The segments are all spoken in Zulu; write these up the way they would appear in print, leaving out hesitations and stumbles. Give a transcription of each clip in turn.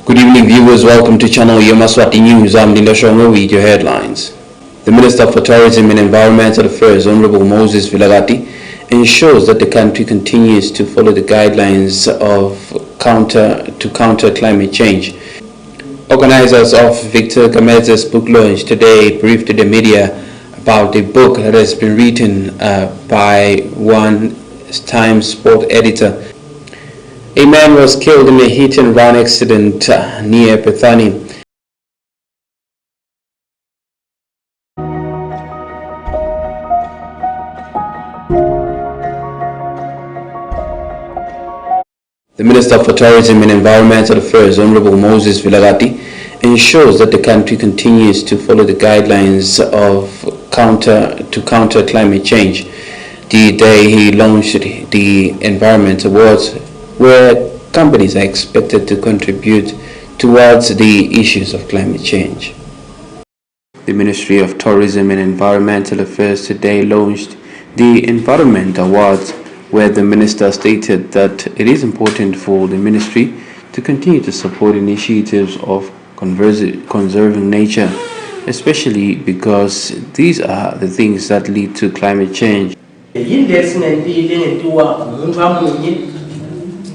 Good evening, viewers. Welcome to channel Yemaswati News. I'm Linda Shongo with your headlines. The Minister for Tourism and Environmental Affairs, Honorable Moses Vilagati, ensures that the country continues to follow the guidelines of counter climate change. Organizers of Victor Gameza's book launch today briefed the media about a book that has been written by one Times sport editor. A man was killed in a hit-and-run accident near Bethany. The Minister for Tourism and Environmental Affairs, Honorable Moses Vilagati, ensures that the country continues to follow the guidelines of counter climate change. The day he launched the Environment Awards, where companies are expected to contribute towards the issues of climate change. The Ministry of Tourism and Environmental Affairs today launched the Environment Awards, where the minister stated that it is important for the ministry to continue to support initiatives of conserving nature, especially because these are the things that lead to climate change.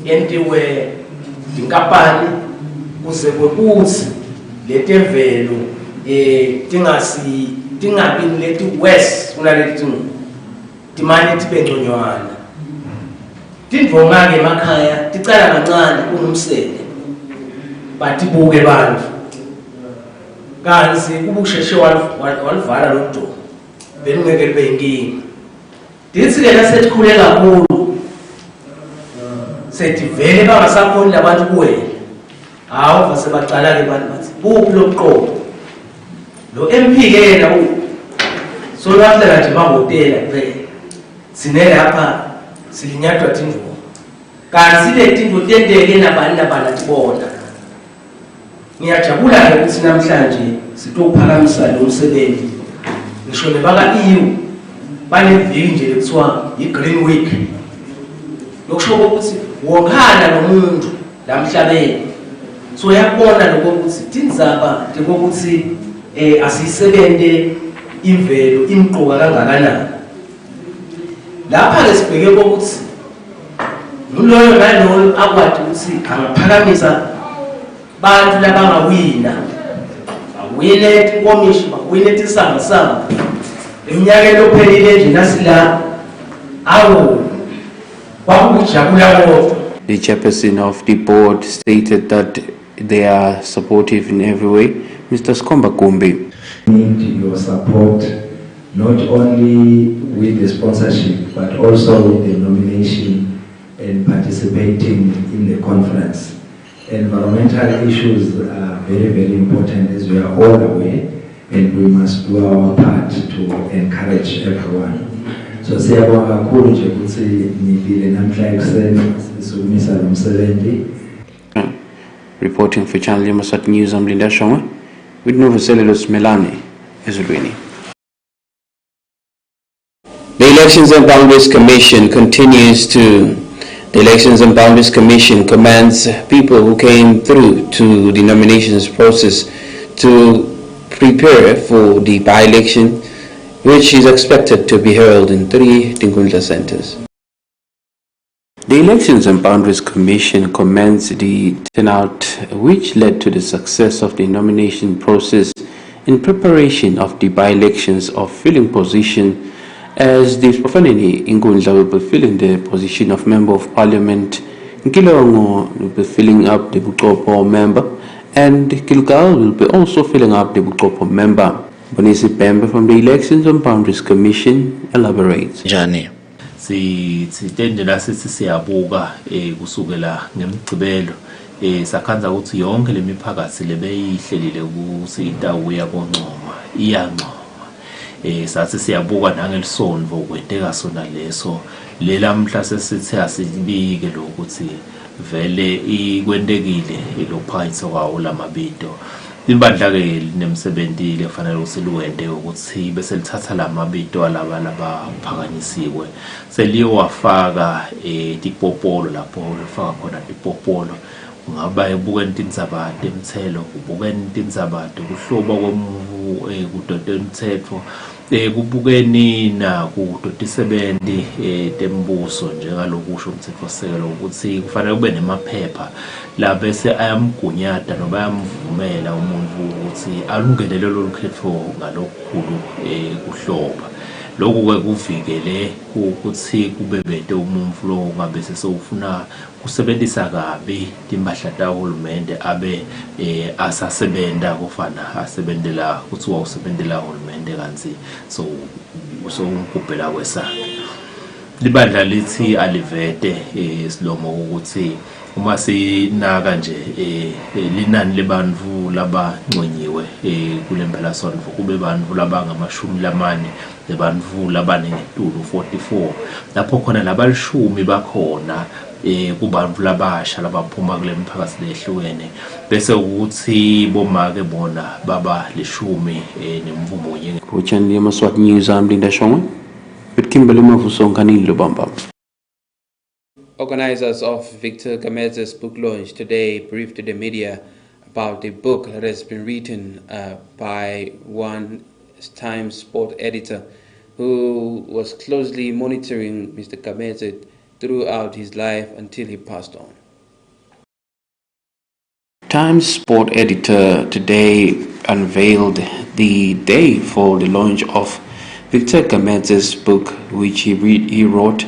Entiwe inkampani kuze kwekuthi letemvelo tingabi leti west kunaleti timani tibengconywana tindvonga ke emakhaya ticala kancane kunomsele batibuke bantu kanzi kubusheshe walivala lo mjovo beningeke libe inkinga dithi ke nasetikhule kakhulu sethi vele bangasakhoni labantu kuwena hawu base baqala ke abantu bathi buphi lo mqobo lo MP ke yena so lapha nje mahotela kuphela sine lapha silinyatwa tindvo kanti sile tindvo tenteke nabani tibona. Ngiyajabula ke ukuthi namhlanje sitophakamisa lo msebenzi ngisho nebaka EU baneviki nje ekuthiwa i-Green Week lokusho ukuthi wonkana nomuntu la mhlabeni so yakubona lokuthi tindzaba ngokuthi asisebente imvelo imqoka kangakanani lapha ke sibheke ukuthi uloyo naloyo akwadi ukuthi angaphakamisa bantu labangawina awine inkomishi bawine tisanga eminyakeni ophelile nje nasila awu. The chairperson of the board stated that they are supportive in every way. Mr. Skomba Kumbi. Need your support not only with the sponsorship but also with the nomination and participating in the conference. Environmental issues are very, very important, as we are all aware, and we must do our part to encourage everyone. So siyabonga kakhulu nje ukuthi nibile namhla ekuseni sizokumisa lo msebenzi. Reporting for Channel Yemaswati News, I'm Linda Shongo with Novosellos Melani Ezulwini. The Elections and Boundaries Commission commands people who came through to the nominations process to prepare for the by-election, which is expected to be held in 3 Tinkundla centers. The Elections and Boundaries Commission commends the turnout which led to the success of the nomination process in preparation of the by-elections of filling position, as the Profanini Nkundla will be filling the position of Member of Parliament, Nkilongo will be filling up the Bukopo member, and Kilgal will be also filling up the Bukopo member. Bonisi Pembe from the Elections and Boundaries Commission elaborates. Njani sitendela sithi siyabuka kusukela ngemgcibelo sakhanza ukuthi yonke lemiphakathi lebeyihlelile kusitawu yakoNcoma iyancoma sathi siyabuka nangelisonto kwenteka sona leso lelamhla sesithi asibike lokuthi vele ikwentekile lokuphathisa kwawo lamabito. Ibandla ke linemsebenzi lefanele usiluwende ukuthi bese lithatha lamabito alaba labaphakanyisiwe seliwafaka tipopolo lapho lifaka khona tipopolo ungaba ebukeni tindzabate emthelo ubukeni tindzabate kuhloba komuvu kudoda umthetho kubukeni na kudotisebenti tembuso njengalokusho umthetho-sekelo ukuthi kufanele kube nemaphepha la bese ayamgunyata noba ayamvumela umuntu ukuthi alungele lelo khetho ngalokukhulu kuhloba. Lokhu-ke kuvikele ukuthi kubebete umuntu lo ngabe sesewufuna kusebenzisa kabi timpahla tahulumende abe asasebenta kufana asebentela kuthiwa usebentela uhulumende kanti so umgubhela kwesakhe. Libandla lithi alivete isilomo ukuthi uma sinaka nje linani lebantfu labangcwenyiwe kulempela sonto kube bantfu labangamashumi lamane lebantfu labanengetulu 44 lapho khona labalishumi bakhona kubantfu labasha labaphuma kule miphakathi lehlukene bese ukuthi bomake bona baba lishumi nemvumo yenye. Kuchan Yemaswati News, I'm Linda Shongwe with Kimberly Mavusonkanilo Bamba. Organizers of Victor Gameza's book launch today briefed the media about a book that has been written by one Times sport editor who was closely monitoring Mr. Gameza throughout his life until he passed on. Times sport editor today unveiled the day for the launch of Victor Gameza's book, which he wrote,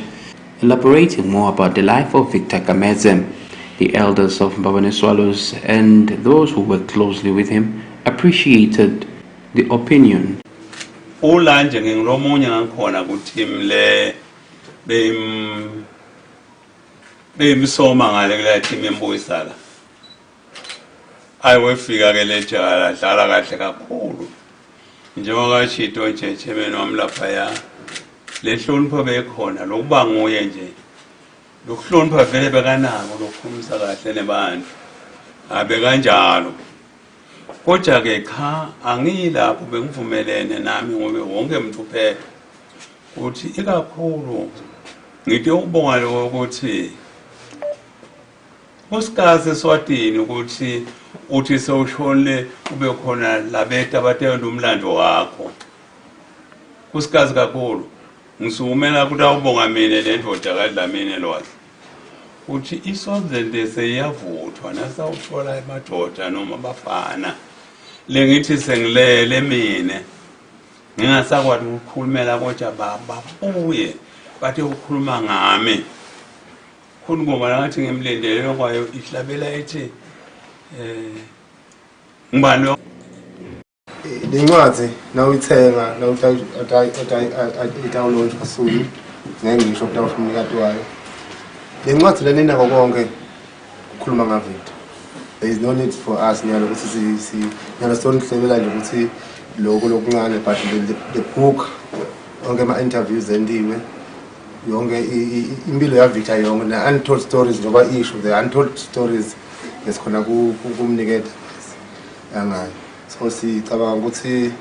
elaborating more about the life of Victor Gameza. The elders of Mbabane Swallows and those who worked closely with him appreciated the opinion. Ulanje ngilomunye ngakhona ku team le bemsoma ngale kule team embuyisala. Ayewefika ke le jala dlala kahle kakhulu. Njengoba chito nje chairman wami lapha ya lehlonipho bekhona lokuba nguye nje lokuhlonipha vele bekanako lokukhumisa kahle nebantu abe kanjalo kodwa ke cha angilapho bengivumelene nami ngobe wonke umuntu phela uthi ikakhulu ngithi ukubonga lokho ukuthi uSikazi eSwatini ukuthi uthi sewushonle ube khona labeta abatenda umlando wakho uSikazi kakhulu ngisumela ukuthi awubonga mina le ndoda kaDlamini lwazi uthi isonzende seyavuthwa nasawuthola emadoda noma abafana le ngithi sengilele mina ngingasakwazi ukukhulumela kodwa babuye bathi ukukhuluma ngami khona ngoba ngathi ngimlendele kwayo ihlabela ethi ngibani lencwadi nawuyithenga nawutawuload kasulu ngengisho kutawufunika wayo lencwadi lenina konke ukukhuluma ngaVictor. There is no need for us nyalo ukuthi nyalo sonhlebela nje ukuthi lokho lokuncane but the book onke ama interviews endiwe yonke impilo yaVictor yonke na untold stories njengoba issue the untold stories esikhona kumnikeza yangayo. So sicabanga ukuthi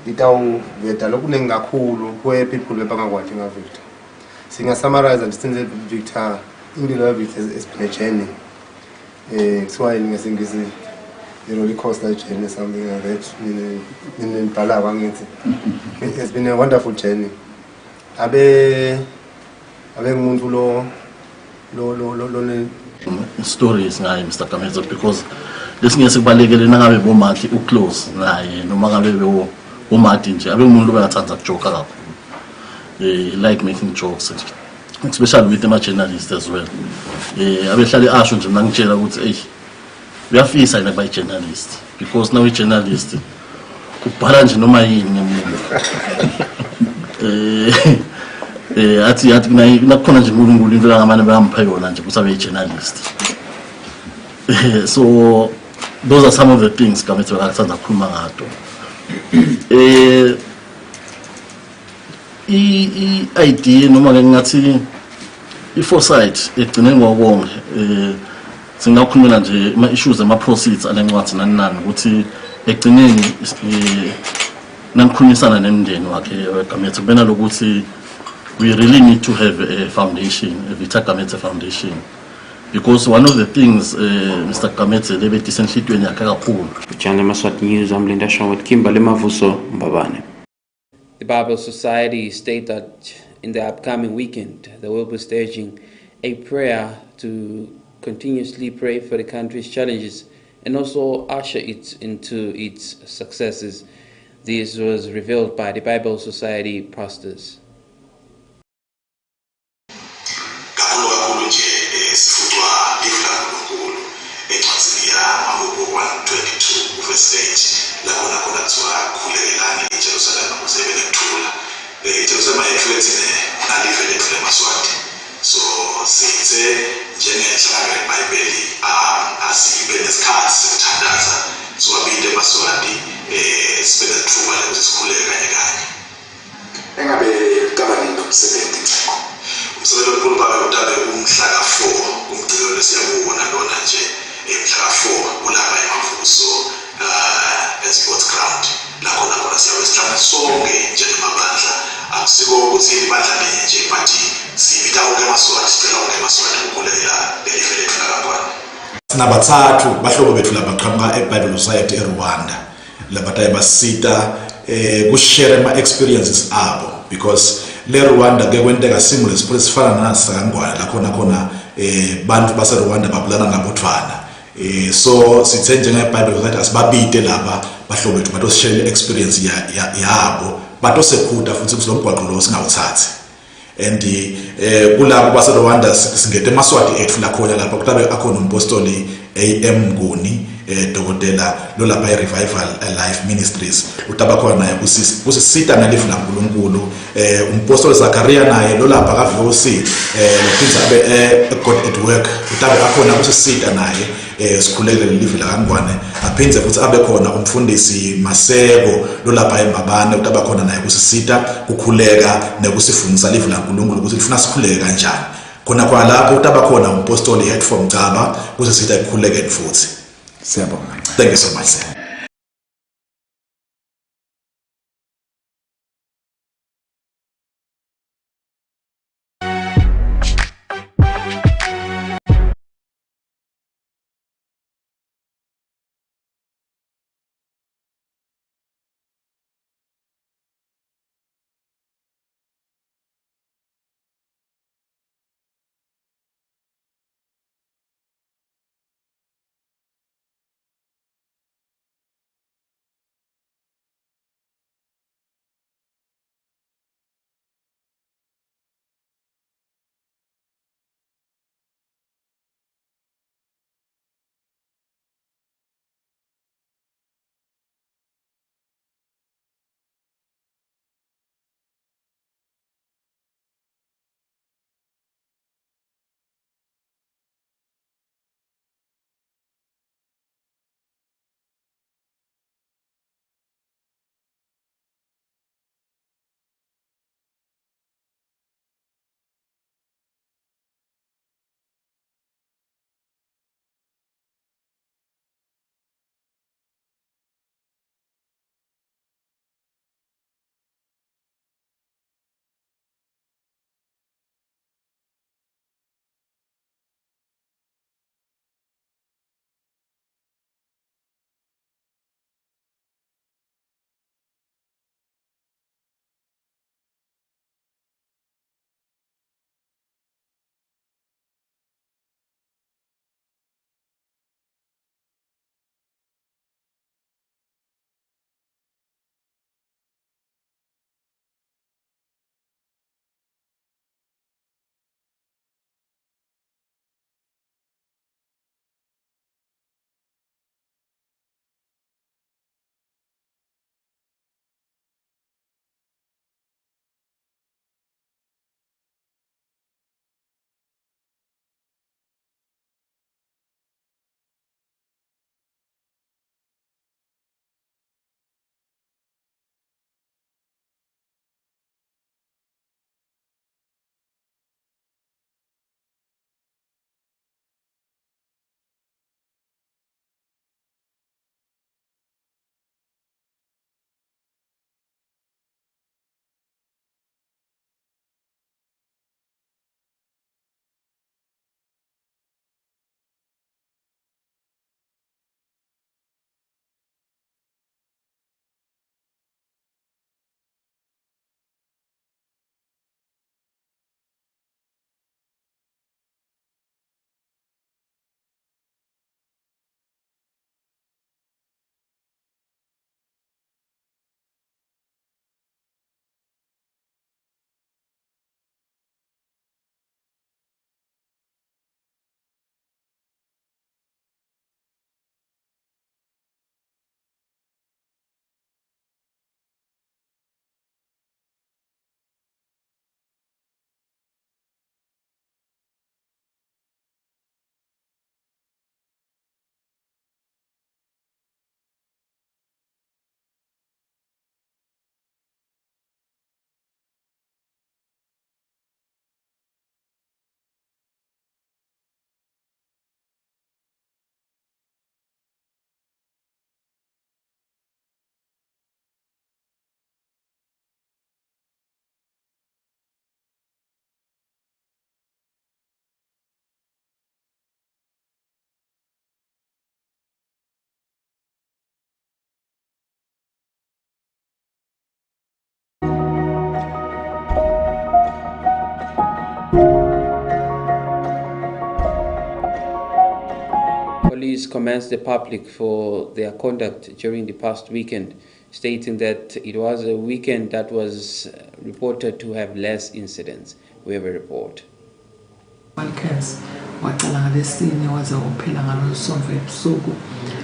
itawuveta lokuningi kakhulu where people lebangakwazi ngaVictor. Singa-summarize and since Victor impilo yaVictor has been a journey. So I ngesingisi a roller coaster journey, something like that. It has been a wonderful journey. Abe ngumuntu lo stories ngaye Mr. Gameza because lesinye sikubalekele nangabe bomati uclose naye noma ngabe bomati nje abe umuntu obayathanda ukujoka kakhulu. Like making jokes especially with the journalists as well. Abehlale asho nje mangitshela ukuthi uyafisa yena by journalist because now journalist ubhala nje noma yini ngemuntu. Athi nakhona nje uNkulunkulu into langamane bayampha yona nje ukuthi abe journalist. So those are some of the things Gameza akathanda ukukhuluma ngato. I-idea noma ke ngathi i-foresight egcine ngokubonga singakhulumela nje ama-issues ama-proceeds alencwadi nani ukuthi egcineni nangikhulumisana nemndeni wakhe Gameza kubena lokuthi we really need to have a foundation, a Victor Gameza Foundation, because one of the things Mr. Kametse lebe disenhlitweni yakhe kakhulu. Channel Yemaswati News, I'm Linda Sean with Kimberly Mavuso Mbabane. The Bible Society state that in the upcoming weekend they will be staging a prayer to continuously pray for the country's challenges and also usher it into its successes. This was revealed by the Bible Society pastors. So sithe njengenhlaka yeBhayibheli asibe nesikhathi sokuthandaza so abinde emaswati sibe nethuba lokuthi sikhuleke kanye kanye engabe cabani nomsebenzi ngakho umsebenzi omkhulu babe utabe umhla ka4 kumgcilo lesiyabona lona nje emhla ka4 kulapha eMavuso eSports Ground lapho nakhona siyabe sihlangana sonke njengamabandla akusiko ukuthi ibandla lenye nje but sibita wonke emaswati sicela wonke emaswati ukukhulekela lelive lethu lakwaNdwana. Sinabathathu bahlobo bethu labaqhamuka eBible Society eRwanda labataye basita kushare ama experiences abo because le Rwanda ke kwenteka similar sifana nasakangwana la khona bantu base Rwanda babulana ngabothwana so sithe njengeBible Society asibabite laba bahlobo bethu batosishare experience yabo batosekhuta futhi kusilomgwaqo lo singawuthathi and kulabo base Rwanda singete emaswati ethu la khona lapha kutabe akhona umpostoli AM Nguni dokotela lo lapha eRevival Life Ministries utaba khona naye kusisita ngalifu laNkulunkulu umpostoli Zakaria naye lo lapha ka VOC nophinza abe God at work utaba akhona kusisita naye sikhulekele lelive laNgwane aphinze futhi abe khona umfundisi Maseko lo lapha eMbabane utaba khona naye kusisita kukhuleka nekusifundisa live laNkulunkulu ukuthi lifuna sikhuleke kanjani khona kwa lapho utaba khona umpostoli head from Gaba kusisita kukhuleke futhi. Thank you so much. police commended the public for their conduct during the past weekend, stating that it was a weekend that was reported to have less incidents. We have a report. Balkans waqala ngalesine waze uphela ngalosonto ebusuku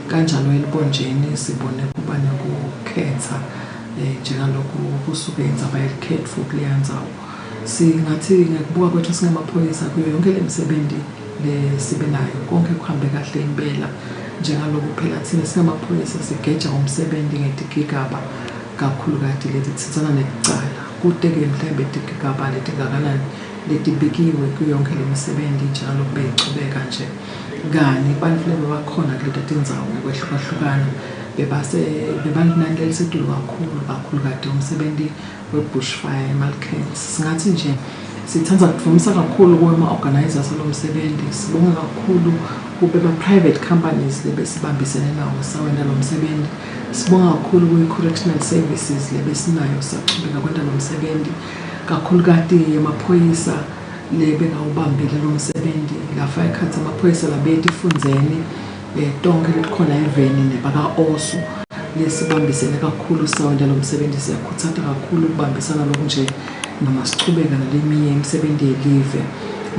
kanjalo elibonjeni sibone kuba nekukhetha njengalokhu kusuke indzaba yelikhetfo kuleyanzawo singathi ngekubuka kwethu singamaphoyisa kuyo yonke lemisebenzi lesibe nayo konke kuhambe kahle impela njengalokhu phela thina singamaphoyisa sigeja umsebenzi ngetigigaba kakhulu kade leti sitsana nekucala kudeke mhlambe itigigaba letingakanani letibikiwe kuyonke lemisebenzi njalo beyichubeka nje kani bantu lebe bakhona kuleta tindzawo ngokwehlukahlukana bebantu elisetulu kakhulu kade umsebenzi webushfire emalkens singathi nje sithanza kuvumisa kakhulu kuma-organizers alomsebenzi sibonga kakhulu kube ba-private companies lebe sibambisene nawo sawena lo msebenzi sibonga kakhulu kwi-correctional services lebe sinayo saqhubeka kwenta lo msebenzi kakhulu kati amaphoyisa lebe ngawubambile lo msebenzi lafa ekhathi amaphoyisa labethi fundzeni tonke letikhona eveni nebaka osu lesibambisene kakhulu sawenda lo msebenzi siyakhuthaza kakhulu ukubambisana lokunje noma sichubeka naleminye imisebenzi yelive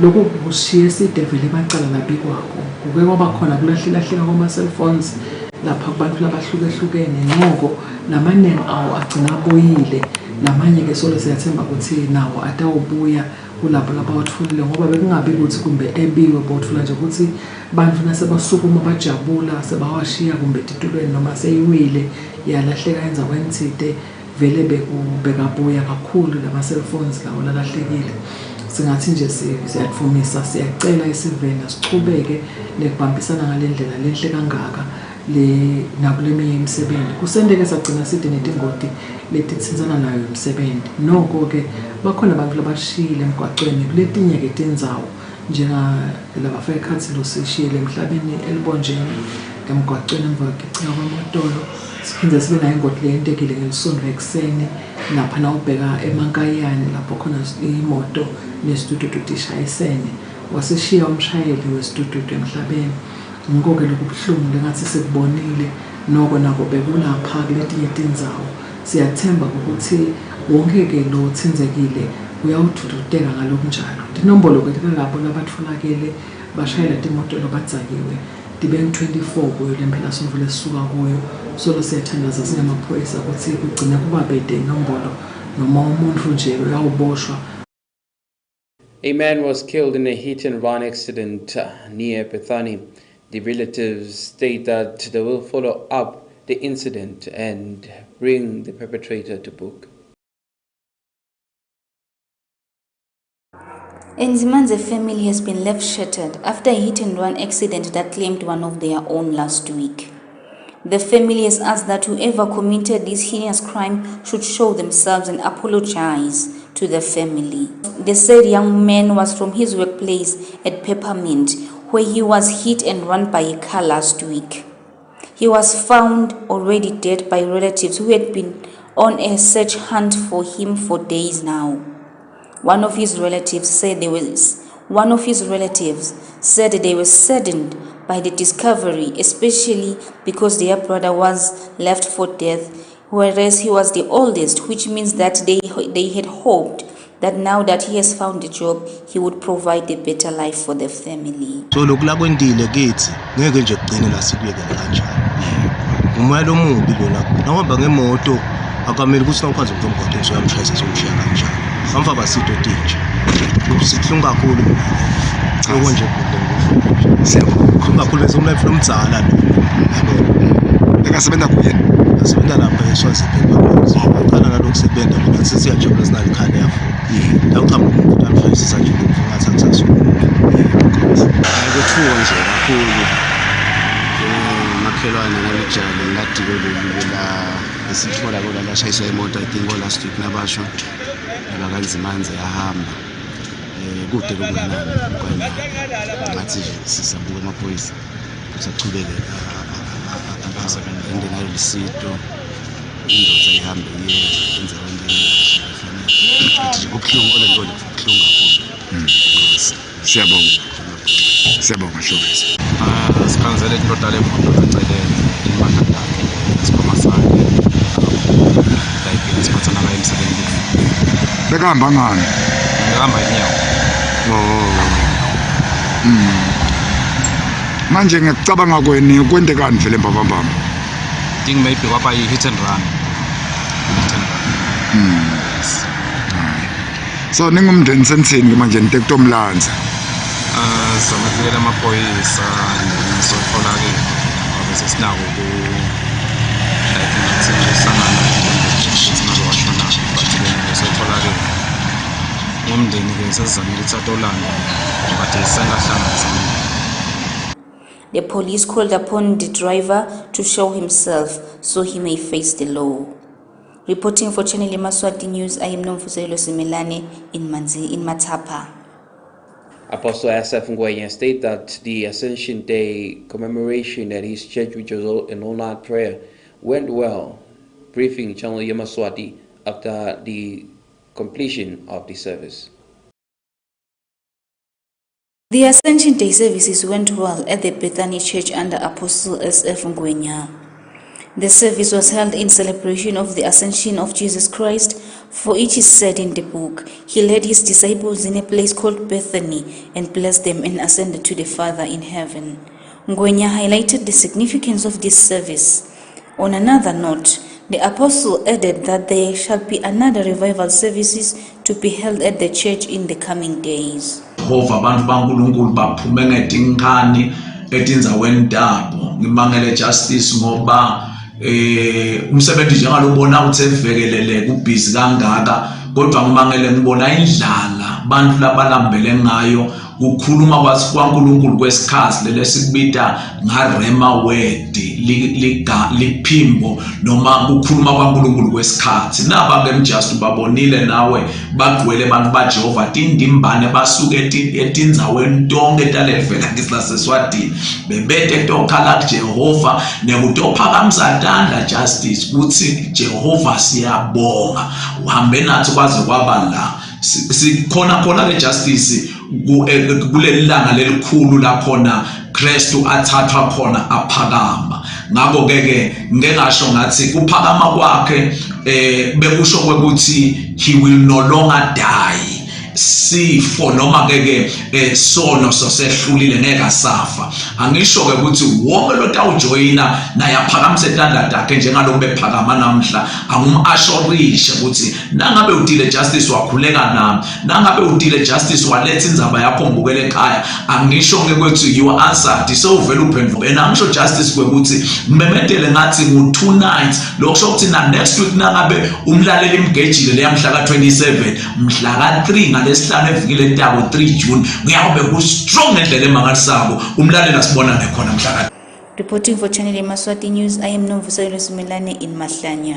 lokho kushiye sidevele emacala nabikwako kuke kwaba khona kulahlelahleka kwama cell phones lapha kubantu labahlukehlukene noko namanene awo agcina aboyile namanye ke solo siyathemba ukuthi nawo atawubuya kulapho labawatfolile ngoba bekungabi ukuthi kumbe ebiwe bawutfola nje ukuthi bantu nasebasukuma bajabula sebawashiya kumbe titulweni noma seyiwile yalahleka yenza kwentsite vele bekabuya kakhulu lama cell phones lawo lalahlekile singathi nje siyadvumisa siyacela isivena sichubeke nekubambisana ngalendlela lenhle kangaka le nakuleminye imisebenzi kusendeke sagcina sithi netingoti letitsinzana nayo imisebenzi noko ke bakhona abantu labashile emgwaqweni kuletinye ke tindzawo njenga labafaka ikhathi lo sishiyele emhlabeni elibonjeni emgwaqweni emva kwegcina kwamotolo siphinde sibe nayo ingoti leyentekile ngelisonto ekseni lapha nawubheka emankayane lapho khona imoto nesitututu tishayisene wasishiya umshayeli wesitututu emhlabeni ngoke lokubuhlungu lengathi sekubonile noko nako bekulapha kuletinye tindzawo siyathemba ukuthi wonke ke lo tsinzekile uyawuthututeka ngalokunjalo tinombolo ke labo labatfolakele bashayela timoto lobadzakiwe tibengu 24 kuyo lempela sonto lesisuka kuyo solo siyathandaza singamaphoyisa ukuthi kugcina kuba bede inombolo noma umuntu nje uyawuboshwa. A man was killed in a hit-and-run accident near Bethany. The relatives state that they will follow up the incident and bring the perpetrator to book. Nzimanze family has been left shattered after a hit-and-run accident that claimed one of their own last week. The family has asked that whoever committed this heinous crime should show themselves and apologize to the family. The said young man was from his workplace at Peppermint, where he was hit and run by a car last week. He was found already dead by relatives who had been on a search hunt for him for days now. One of his relatives said they were saddened by the discovery, especially because their brother was left for death, whereas he was the oldest, which means that they had hoped that now that he has found a job, he would provide a better life for the family. So lokula kwendile kithi ngeke nje kugcine la sikuyekela kanjani. Umoya omubi lona. Nahamba ngemoto akameli ukuthi nawukwazi ukumgwaqo nje uyamshayisa somshiya kanjani. Amfa basito tinje. Sikuhlunga kakhulu. Okonje kuhle. Siyabonga kakhulu bese umlife lomdzala lo. Yabo. Ekasebenza kuye. Asebenza lapha eSwazini. Aqala ngalokho sebenza mina sesiyajabula sinali khane yafu. La uqhamuka umuntu alifayisisa nje ngathi akusasho. Ngikuthuka nje kakhulu. Makhelwane nalijalo ngadike lelula esithola kola lashayisa imoto I think last week nabasho abakanzimanze yahamba kude lokunganani kwena ngathi nje sisabuka amaphoyisa kusachubeke ende nayo lisito indoda ihambe yenza into kubuhlungu olento kubuhlungu kakhulu. Siyabonga. Siyabonga Shobesi. Sikhanzele indoda lemoto eceleni imandla lakhe isikhoma sakhe like siphathana la emsebenzini. Bekahamba ngani? Ngihamba inyawo. Manje ngiyacabanga kweni kwendekani vele mbambamba. I think maybe kwaba hit and run. Yes. So ningumndeni senithini manje nitekutomlanza? Samakela amaphoyisa ngisothola ke ngoba sesinako ku like nathi sangana sinazowashona but ke sothola ke umndeni ke sesizamile thatolanda but sengahlanganisa. The police called upon the driver to show himself so he may face the law. Reporting for Channel Yemaswati News, I am Nomfuselo Similane in Matapa. Apostle Asaph Ngwenya stated that the Ascension Day commemoration at his church, which was an all-night prayer, went well, briefing Channel Yemaswati after the completion of the service. The Ascension Day services went well at the Bethany Church under Apostle Asaph Ngwenya. The service was held in celebration of the ascension of Jesus Christ, for it is said in the book, he led his disciples in a place called Bethany and blessed them and ascended to the Father in heaven. Ngwenya highlighted the significance of this service. On another note, the apostle added that there shall be another revival services to be held at the church in the coming days. Abantu baNkulunkulu baphume ngedinkani etindzaweni tabo ngimangele justice ngoba umsebenzi njengalobona uthi evekelele kubhizi kangaka kodwa ngimangele ngibona indlala abantu labalambele ngayo ukukhuluma kwaNkulunkulu kwesikhathi lesikubita ngarema word liphimbo noma ukukhuluma kwaNkulunkulu kwesikhathi naba ke just babonile nawe bagcwele abantu baJehova tindimbane basuke etindzaweni tonke talevela ngisaseSwatini bebethe tokhala kuJehova nekutophakamisa tandla justice kuthi Jehova siyabonga uhambe nathi kwaze kwaba la sikhona ke justice kuleli langa lelikhulu la khona Kristu athathwa khona aphakama ngakho ke ngengasho ngathi kuphakama kwakhe bekusho ukuthi he will no longer die sifo noma ke sono sosehlulile ngeke asafa angisho ke ukuthi wonke lo tawujoyina naye aphakamisa itanda lakhe njengaloku bephakama namhla angumashorishe ukuthi nangabe udile justice wakhuleka nami nangabe udile justice waletha indzaba yakho mbukele ekhaya angisho ke ukuthi you answered so vele uphendula angisho justice kwekuthi ngimemedele ngathi ngo2 nights lokusho ukuthi na next week nangabe umlaleli imgejile leyamhla ka27 mhla ka3 lesihlanu evikile entabo 3 June ngiyabe ku strong endlela emangalisako umlaleli asibona nekhona mhla. Reporting for Channel Yemaswati News, I am Nomvuselo Similane in Mahlanya.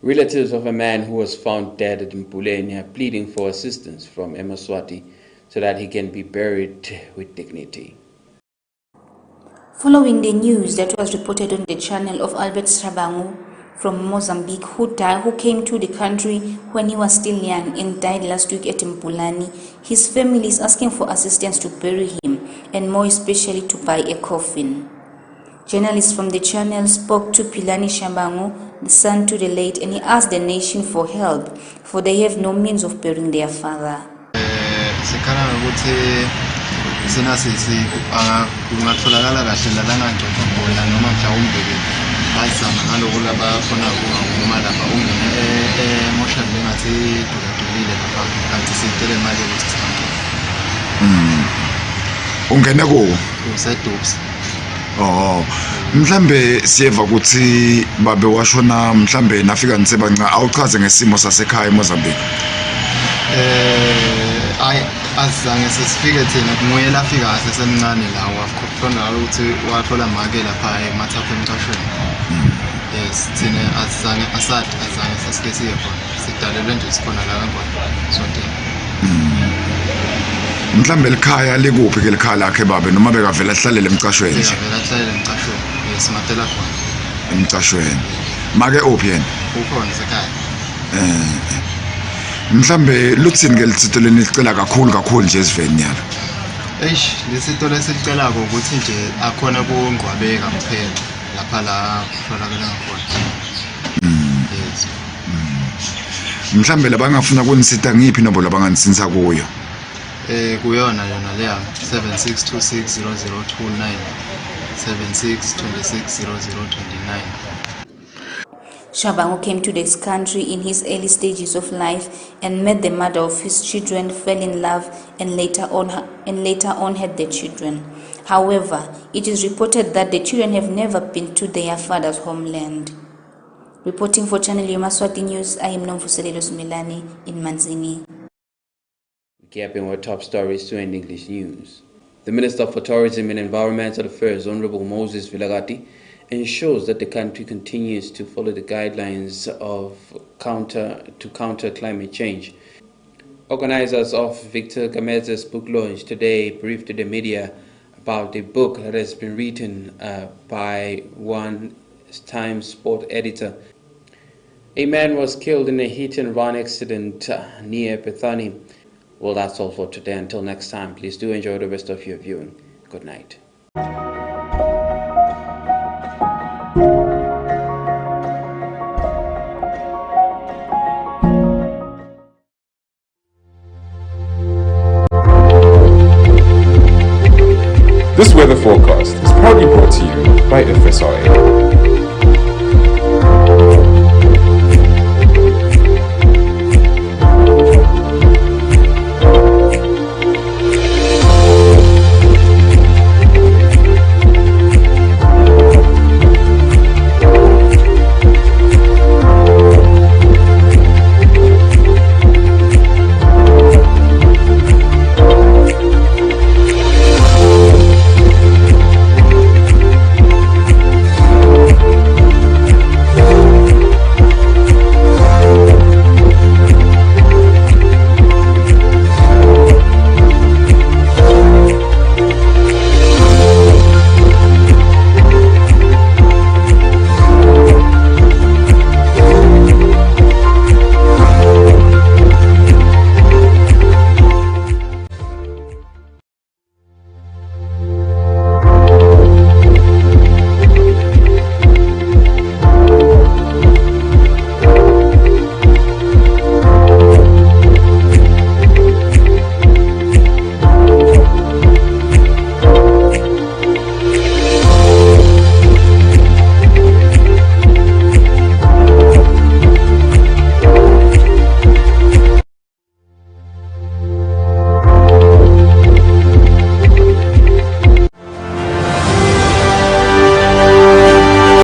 Relatives of a man who was found dead at Mpuleni are pleading for assistance from Yemaswati so that he can be buried with dignity. Following the news that was reported on the channel of Albert Srabangu from Mozambique, who came to the country when he was still young and died last week at Mpulani, his family is asking for assistance to bury him and more especially to buy a coffin. Journalists from the channel spoke to Pilani Shambangu, the son to the late, and he asked the nation for help, for they have no means of burying their father. Ungene ko mhlambe siyeva ukuthi babe washona mhlambe nafika nisebanca awuchaze ngesimo sasekhaya eMozambique. Azange sesifike thina kunguye lafika asesemncane la wakhona ukuthi wathola make lapha eMathafa emcashweni. Yes, thina azange sasike siye khona sidalelwe nje sikhona la ngapha sonke. Mhlambe likhaya likuphi ke likhaya lakhe babe noma bekavela hlalele emcashweni nje. Vela hlalele emcashweni. Yes, matela khona. Emcashweni. Make uphi yena? Ukhona sekhaya. Mhlambe luthini ke litsito lenicela kakhulu nje esiveni yalo. eish lesito lesicelayo ukuthi nje akhona kungqwabeka kuphela lapha la kutholakala khona. Yes. Mhlambe labangafuna kunisita ngiphi nombo labanganisinza kuyo? Kuyona yona leya 76260029 76260029. Shabangu came to this country in his early stages of life and met the mother of his children, fell in love, and later on had the children. However, it is reported that the children have never been to their father's homeland. Reporting for Channel Yemaswati News, I am Nomfuselelo Milani in Manzini. Recapping our top stories to end English news. The Minister for Tourism and Environmental Affairs, Honorable Moses Vilagati, ensures that the country continues to follow the guidelines of counter climate change. Organizers of Victor Gameza's book launch today briefed the media about the book that has been written by one Times sport editor. A man was killed in a hit-and-run accident near Bethany. Well, that's all for today. Until next time, please do enjoy the rest of your viewing. Good night. This weather forecast is proudly brought to you by FSRA.